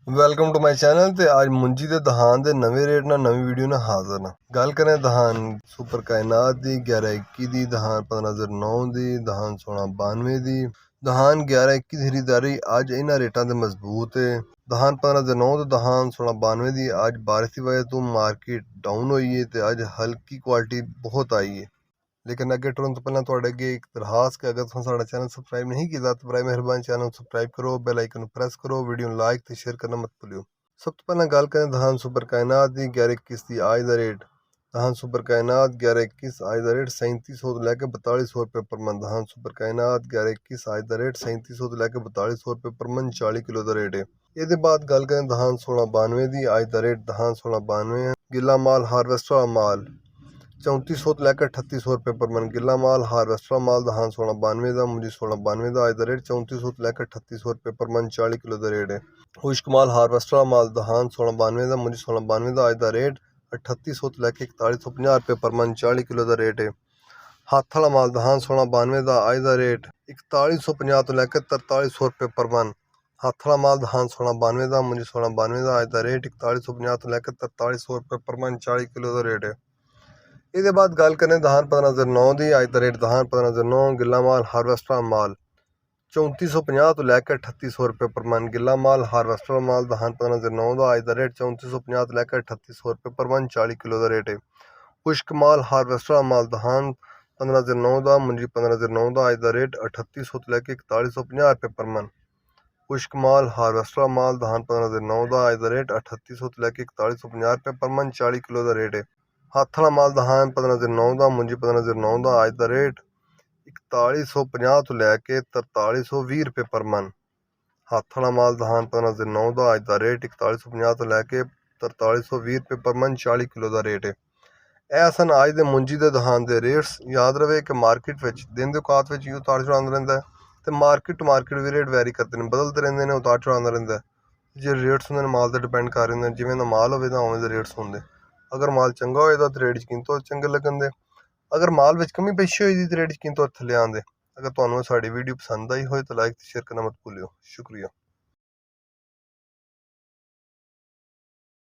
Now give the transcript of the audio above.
Welcome to my channel. ਤੇ ਅੱਜ ਮੁੰਜੀ ਦੇ ਦਹਾਨ ਦੇ ਨਵੇਂ ਰੇਟ ਨਾਲ ਨਵੀਂ ਵੀਡੀਓ ਨਾਲ ਹਾਜ਼ਰ ਹਾਂ। ਗੱਲ ਕरें ਦਹਾਨ ਸੁਪਰ ਕਾਇਨਾਤ ਦੀ 1121 ਦੀ, ਦਹਾਨ 1509 ਦੀ, ਦਹਾਨ 1692 ਦੀ। ਦਹਾਨ 1121 ਦੀ ਖਰੀदारी ਅੱਜ ਇਹਨਾਂ ਰੇਟਾਂ ਦੇ ਮਜ਼ਬੂਤ ਹੈ। ਦਹਾਨ 1509 ਤੇ ਦਹਾਨ 1692 ਦੀ ਅੱਜ ਬਾਰਿਸ਼ ਦੀ ਵਜ੍ਹਾ ਤੋਂ ਮਾਰਕੀਟ डाउन हुई है तो अज हल्की क्वालिटी बहुत आई है। लेकिन अगे टुरन तो पहले थोड़े अगे एक दरखास्त कि अगर तुम साडा चैनल सबसक्राइब नहीं किया तो बराए मेहरबानी चैनल सबसक्राइब करो, बेल आइकन प्रेस करो, वीडियो लाइक तो शेयर करना मत भूलियो। सब तो पहले गल करें दहान सुपर कायनात की 1121 की आज का रेट। दहान सुपर कायनात 1121 आज का रेट 3700 तो लैके 4200 रुपये पर मन। दहान सुपर कायनात 1121 आज का रेट 3700 तो लैके 4200 रुपये पर मन 40 किलो का रेट है। ये बाद गल करें दहान 1692 की आज का रेट। दहान 1692 गिला माल हारवेस्टर माल 3400 तो लैकर 3800 रुपये पर मन। गिला माल हारवेस्टर माल दहान 1692 का, मुझे 1692 का आज का रेट 3400 तो लैकर 3800 रुपये पर मन 40 किलो का रेट है। खुश्क माल हारवेस्टर माल दहान 1692 का, मुझे 1692 का आज का रेट 3800 तो लैके 4150 रुपये पर मन 40 किलो का रेट है। हाथ वाला माल दहान 1692 का आज का रेट 4150 तो लैकर 4300 रुपये पर मन। हाथ वाला माल दहान 1692 का, मुझे 1692 का आज का रेट 4150 तो लैकर 4300 रुपये पर मन 40 किलो का रेट है। इसके बाद गल करें दहान 1509 की आज का रेट। दहान 1509 गिला माल हारवेस्टर माल 3450 तो लैकर 3800 रुपये पर मन। गिला माल हारवेस्टर माल दहान 1509 का आज का रेट 3450 तो लैकर 3800 रुपये पर मन 40 किलो का रेट है। खुश्क माल हारवेस्टर माल दहान 1509 का, मुंजी 1509 का आज का रेट 3800 तो लैके 4150 रुपये पर मन। खुश्क माल हारवेस्टर माल दहान 1509 का आज का रेट 3800 तो लैके 4150 रुपये पर मन 40 किलो का रेट है। हाथ वाला माल दहान 1509 का, मुंजी 1509 का आज का रेट 4150 तो लैके 4320 रुपये पर मन। हाथ वाला माल दहान 1509 का आज का रेट 4150 तो लैके 4320 रुपये पर मन 40 किलो का रेट है। ਇਹ ਸਨ ਅੱਜ ਦੇ ਮੁੰਜੀ ਦੇ ਦਹਾਨ ਦੇ ਰੇਟਸ। ਯਾਦ ਰਵੇ ਕਿ ਮਾਰਕੀਟ ਵਿੱਚ ਦਿਨ ਦੇ ਔਕਾਤ ਵਿੱਚ ਉਤਾਰ ਚੜਾਅ ਆਉਂਦਾ ਰਹਿੰਦਾ ਤੇ ਮਾਰਕੀਟ ਟੂ ਮਾਰਕੀਟ ਵੀ ਰੇਟ ਵੈਰੀ ਕਰਦੇ ਨੇ, ਬਦਲਦੇ ਰਹਿੰਦੇ ਨੇ, ਉਤਾਰ ਚੜਾਅ ਆਉਂਦਾ ਰਹਿੰਦਾ। ਜੇ ਰੇਟਸ ਹੁੰਦੇ ਨੇ ਮਾਲ ਤੇ ਡਿਪੈਂਡ ਕਰ ਰਹੇ ਨੇ, ਜਿਵੇਂ ਦਾ ਮਾਲ ਹੋਵੇ ਤਾਂ ਉਵੇਂ ਦੇ ਰੇਟਸ ਹੁੰਦੇ। अगर माल चंगा होएगा तो रेट यकीन तो चंगे लगन दे। अगर माल विच कमी पेशी होई तो रेट यकीन तो थल्ले आंदे। अगर तुहानू साडी वीडियो पसंद आई होए तो लाइक ते शेयर करना मत भूलियो। शुक्रिया।